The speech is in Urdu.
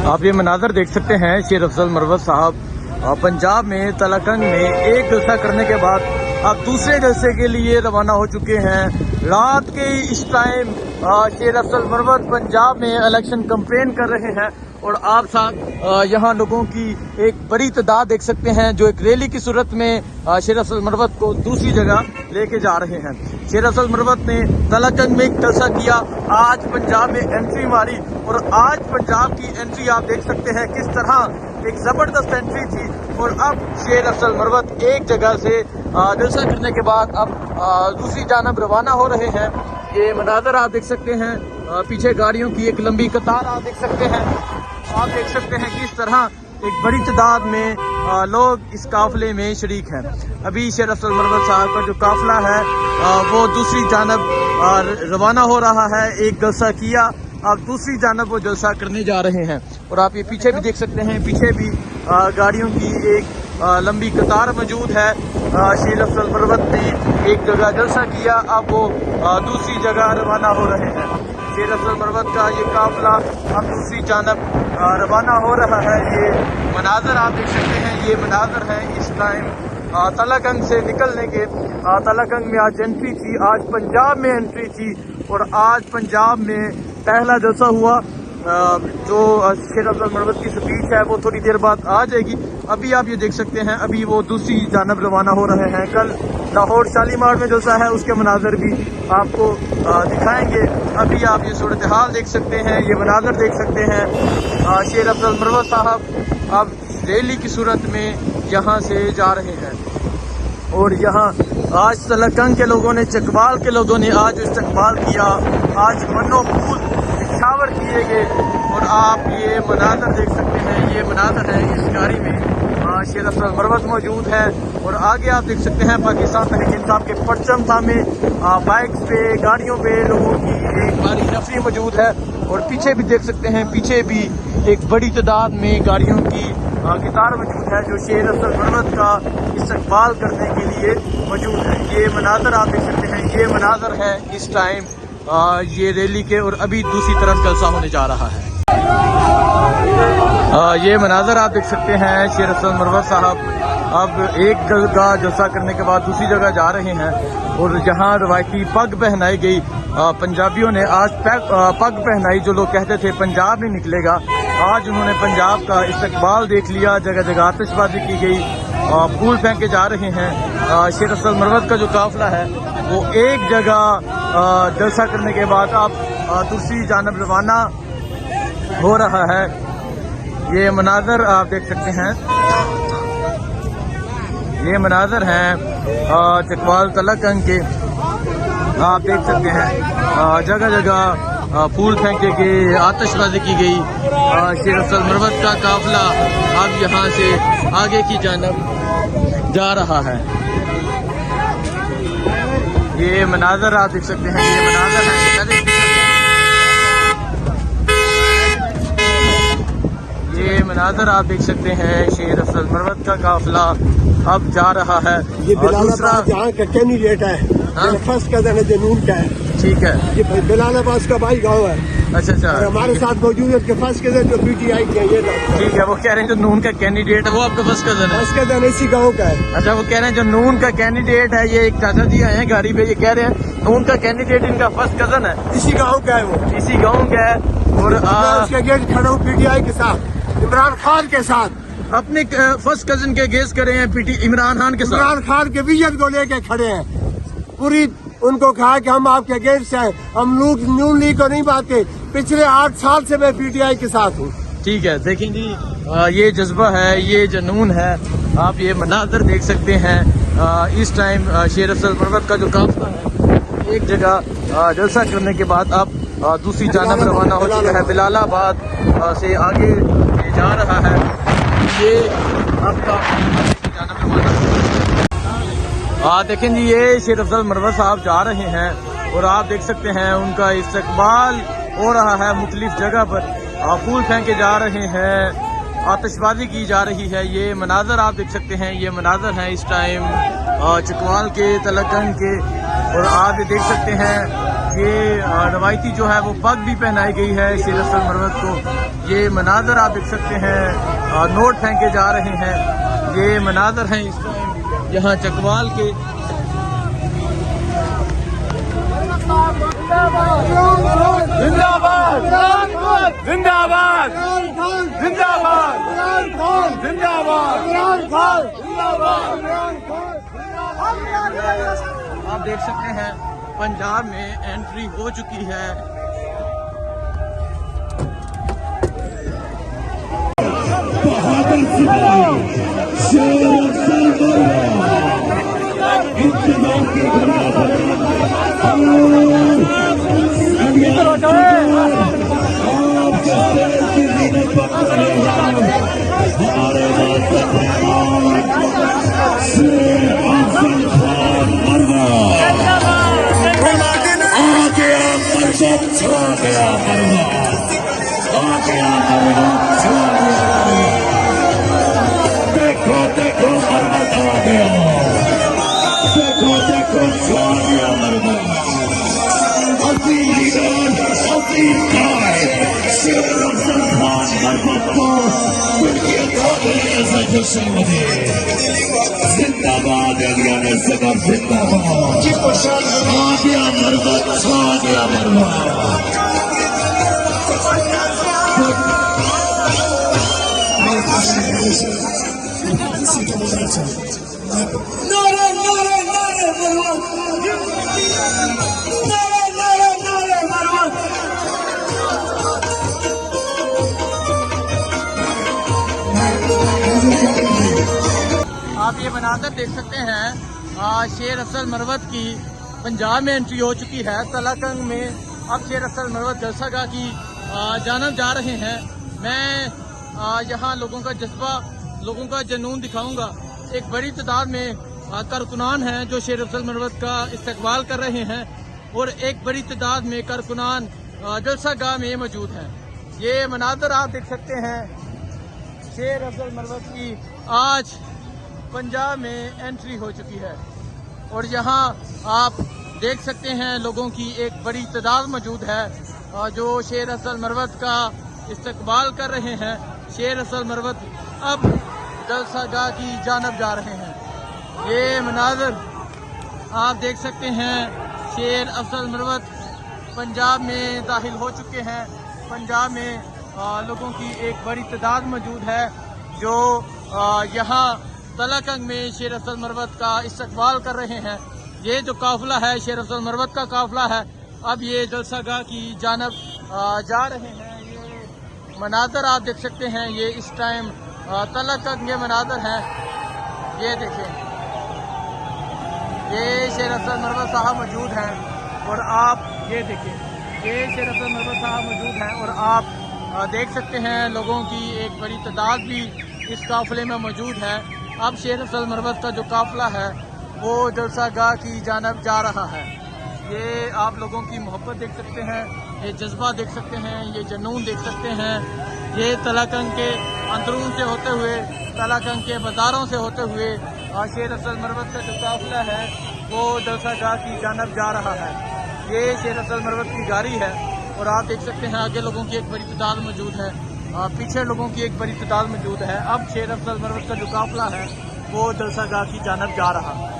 آپ یہ مناظر دیکھ سکتے ہیں شیر افضل مروت صاحب پنجاب میں تلاکنگ میں ایک جلسہ کرنے کے بعد اب دوسرے جلسے کے لیے روانہ ہو چکے ہیں۔ رات کے اس ٹائم شیر افضل مروت پنجاب میں الیکشن کمپین کر رہے ہیں اور آپ ساتھ یہاں لوگوں کی ایک بڑی تعداد دیکھ سکتے ہیں جو ایک ریلی کی صورت میں شیر افضل مروت کو دوسری جگہ لے کے جا رہے ہیں۔ شیر افضل مروت نے تلاکنگ میں ایک جلسہ کیا، آج پنجاب میں انٹری ماری اور آج پنجاب کی انٹری آپ دیکھ سکتے ہیں کس طرح ایک زبردست انٹری تھی۔ اور اب شیر افضل مروت ایک جگہ سے جلسہ کرنے کے بعد اب دوسری جانب روانہ ہو رہے ہیں۔ یہ مناظر آپ دیکھ سکتے ہیں، پیچھے گاڑیوں کی ایک لمبی قطار آپ دیکھ سکتے ہیں۔ آپ دیکھ سکتے ہیں کس طرح ایک بڑی تعداد میں لوگ اس قافلے میں شریک ہیں۔ ابھی شیر افضل مروت صاحب کا جو قافلہ ہے وہ دوسری جانب روانہ ہو رہا ہے۔ ایک جلسہ کیا، اب دوسری جانب وہ جلسہ کرنے جا رہے ہیں۔ اور آپ یہ پیچھے بھی دیکھ سکتے ہیں، پیچھے بھی گاڑیوں کی ایک لمبی قطار موجود ہے۔ شیر افضل مروت نے ایک جگہ جلسہ کیا، اب وہ دوسری جگہ روانہ ہو رہے ہیں۔ شیر افضل مروت کا یہ قافلہ اب دوسری جانب روانہ ہو رہا ہے۔ یہ مناظر آپ دیکھ سکتے ہیں، یہ مناظر ہے اس ٹائم تلاکنگ سے نکلنے کے۔ تلاکنگ میں آج انٹری تھی، آج پنجاب میں انٹری تھی اور آج پنجاب میں پہلا جلسہ ہوا۔ جو شیر افضل مروت کی سپیچ ہے وہ تھوڑی دیر بعد آ جائے گی۔ ابھی آپ یہ دیکھ سکتے ہیں، ابھی وہ دوسری جانب روانہ ہو رہے ہیں۔ کل لاہور شالیمار میں جلسہ ہے، اس کے مناظر بھی آپ کو دکھائیں گے۔ ابھی آپ یہ صورتحال دیکھ سکتے ہیں، یہ مناظر دیکھ سکتے ہیں۔ شیر افضل مروت صاحب اب ریلی کی صورت میں یہاں سے جا رہے ہیں اور یہاں آج تلاکنگ کے لوگوں نے، چکوال کے لوگوں نے آج استقبال کیا، آج منو پھول نچھاور کیے گئے۔ اور آپ یہ مناظر دیکھ سکتے ہیں، یہ مناظر ہے اس گاڑی میں شیر افضل مروت موجود ہے اور آگے آپ دیکھ سکتے ہیں پاکستان تحریک انصاف کے پرچم تھامے بائکس پہ، گاڑیوں پہ لوگوں کی ایک بڑی نفری موجود ہے۔ اور پیچھے بھی دیکھ سکتے ہیں، پیچھے بھی ایک بڑی تعداد میں گاڑیوں کی قطار موجود ہے جو شیر افضل مروت کا استقبال کرنے کے لیے موجود ہے۔ یہ مناظر آپ دیکھ سکتے ہیں، یہ مناظر ہے اس ٹائم یہ ریلی کے اور ابھی دوسری طرف جلسہ ہونے جا رہا ہے۔ یہ مناظر آپ دیکھ سکتے ہیں، شیر افضل مروت صاحب اب ایک جگہ جلسہ کرنے کے بعد دوسری جگہ جا رہے ہیں اور جہاں روایتی پگ پہنائی گئی، پنجابیوں نے آج پگ پہنائی۔ جو لوگ کہتے تھے پنجاب نہیں نکلے گا، آج انہوں نے پنجاب کا استقبال دیکھ لیا۔ جگہ جگہ آتش بازی کی گئی، پھول پھینکے جا رہے ہیں۔ شیر افضل مروت کا جو قافلہ ہے وہ ایک جگہ جلسہ کرنے کے بعد اب دوسری جانب روانہ ہو رہا ہے۔ یہ مناظر آپ دیکھ سکتے ہیں، یہ مناظر ہیں چکوال تلاکنگ کے۔ آپ دیکھ سکتے ہیں جگہ جگہ پھول پھینکے گئے، آتش بازی کی گئی۔ شیر افضل مروت کا قافلہ اب یہاں سے آگے کی جانب جا رہا ہے۔ یہ مناظر آپ دیکھ سکتے ہیں، یہ مناظر ہے، یہ مناظر آپ دیکھ سکتے ہیں۔ شیر افضل مروت کا قافلہ اب جا رہا ہے۔ یہ بلال آباد جہاں کا کینڈیڈیٹ ہے، فرسٹ کزن ہے جنون کا ہے۔ ٹھیک ہے، یہ بلال آباد کا بھائی گاؤں ہے۔ اچھا اچھا، ہمارے ساتھ موجود ہے کہ فرسٹ کزن جو پی ٹی آئی کے یہ ٹھیک ہے۔ وہ کہہ رہے ہیں جو نون کا کینڈیڈیٹ ہے وہ آپ کا فرسٹ کزن ہے؟ فرسٹ کزن اسی گاؤں کا ہے۔ اچھا، وہ کہہ رہے ہیں جو نون کا کینڈیڈیٹ ہے، یہ ایک چاچا جی آئے ہیں گاڑی پہ، یہ کہہ رہے ہیں نون کا کینڈیڈیٹ ان کا فرسٹ کزن ہے، اسی گاؤں کا ہے وہ، اسی گاؤں کا ہے۔ اور میں اس کے گیٹ کھڑا ہوں پی ٹی آئی کے ساتھ، عمران خان کے ساتھ۔ اپنے فرسٹ کزن کے گیس کرے ہیں پی ٹی عمران خان کے ساتھ، عمران خان کے ویژن کو لے کے کھڑے ہیں۔ پوری ان کو کہا کہ ہم آپ کے اگینسٹ ہیں، ہم لوگ نون لیگ کو نہیں باتیں، پچھلے 8 سال سے میں پی ٹی آئی کے ساتھ ہوں۔ ٹھیک ہے، دیکھیں جی یہ جذبہ ہے، یہ جنون ہے۔ آپ یہ مناظر دیکھ سکتے ہیں اس ٹائم شیر افضل مروت کا جو قافلہ ہے ایک جگہ جلسہ کرنے کے بعد اب دوسری جانب روانہ ہو چکا ہے، بلال آباد سے آگے جا رہا ہے۔ یہ اب کا جانب روانہ دیکھیں جی، یہ شیر افضل مروت صاحب جا رہے ہیں اور آپ دیکھ سکتے ہیں ان کا استقبال ہو رہا ہے مختلف جگہ پر، پھول پھینکے جا رہے ہیں، آتش بازی کی جا رہی ہے۔ یہ مناظر آپ دیکھ سکتے ہیں، یہ مناظر ہیں اس ٹائم چکوال کے، تلاکنگ کے۔ اور آپ یہ دیکھ سکتے ہیں یہ روایتی جو ہے وہ پگ بھی پہنائی گئی ہے شیر افضل مروت کو۔ یہ مناظر آپ دیکھ سکتے ہیں، نوٹ پھینکے جا رہے ہیں، یہ مناظر ہیں اس ٹائم یہاں چکوال کے۔ زندہ باد زندہ باد زندہ باد زندہ باد۔ آپ دیکھ سکتے ہیں پنجاب میں انٹری ہو چکی ہے۔ زندہ باد علیہ زبر زندہ باد سعودیہ مرمت سعودیہ مرمت نعرہ نعرہ نعرہ مرمت نعرہ نعرہ نعرہ مرمت۔ آپ یہ مناظر دیکھ سکتے ہیں شیر افضل مروت کی پنجاب میں انٹری ہو چکی ہے۔ تلاکنگ میں اب شیر افضل مروت جلسہ گاہ کی جانب جا رہے ہیں۔ میں یہاں لوگوں کا جذبہ، لوگوں کا جنون دکھاؤں گا۔ ایک بڑی تعداد میں کارکنان ہیں جو شیر افضل مروت کا استقبال کر رہے ہیں، اور ایک بڑی تعداد میں کارکنان جلسہ گاہ میں موجود ہیں۔ یہ مناظر آپ دیکھ سکتے ہیں شیر افضل مروت کی آج پنجاب میں انٹری ہو چکی ہے، اور یہاں آپ دیکھ سکتے ہیں لوگوں کی ایک بڑی تعداد موجود ہے جو شیر افضل مروت کا استقبال کر رہے ہیں۔ شیر افضل مروت اب جلسہ گاہ کی جانب جا رہے ہیں۔ یہ مناظر آپ دیکھ سکتے ہیں، شیر افضل مروت پنجاب میں داخل ہو چکے ہیں۔ پنجاب میں لوگوں کی ایک بڑی تعداد موجود ہے جو یہاں تلاکنگ میں شیر افضل مروت کا استقبال کر رہے ہیں۔ یہ جو قافلہ ہے شیر افضل مروت کا قافلہ ہے، اب یہ جلسہ گاہ کی جانب جا رہے ہیں۔ یہ مناظر آپ دیکھ سکتے ہیں، یہ اس ٹائم تلاکنگ کے مناظر ہیں۔ یہ دیکھیں، یہ شیر افضل مروت صاحب موجود ہیں، اور آپ یہ دیکھیں، یہ شیر افضل مروت صاحب موجود ہیں، اور آپ دیکھ سکتے ہیں لوگوں کی ایک بڑی تعداد بھی اس قافلے میں موجود ہے۔ اب شیر افضل مروت کا جو قافلہ ہے وہ جلسہ گاہ کی جانب جا رہا ہے۔ یہ آپ لوگوں کی محبت دیکھ سکتے ہیں، یہ جذبہ دیکھ سکتے ہیں، یہ جنون دیکھ سکتے ہیں۔ یہ تلاکنگ کے اندرون سے ہوتے ہوئے، تلاکنگ کے بازاروں سے ہوتے ہوئے شیر افضل مروت کا جو قافلہ ہے وہ جلسہ گاہ کی جانب جا رہا ہے۔ یہ شیر افضل مروت کی گاڑی ہے، اور آپ دیکھ سکتے ہیں آگے لوگوں کی ایک بڑی تعداد موجود ہے، پیچھے لوگوں کی ایک بڑی تعداد موجود ہے۔ اب شیر افضل مروت کا جو قافلہ ہے وہ جلسہ گاہ کی جانب جا رہا ہے۔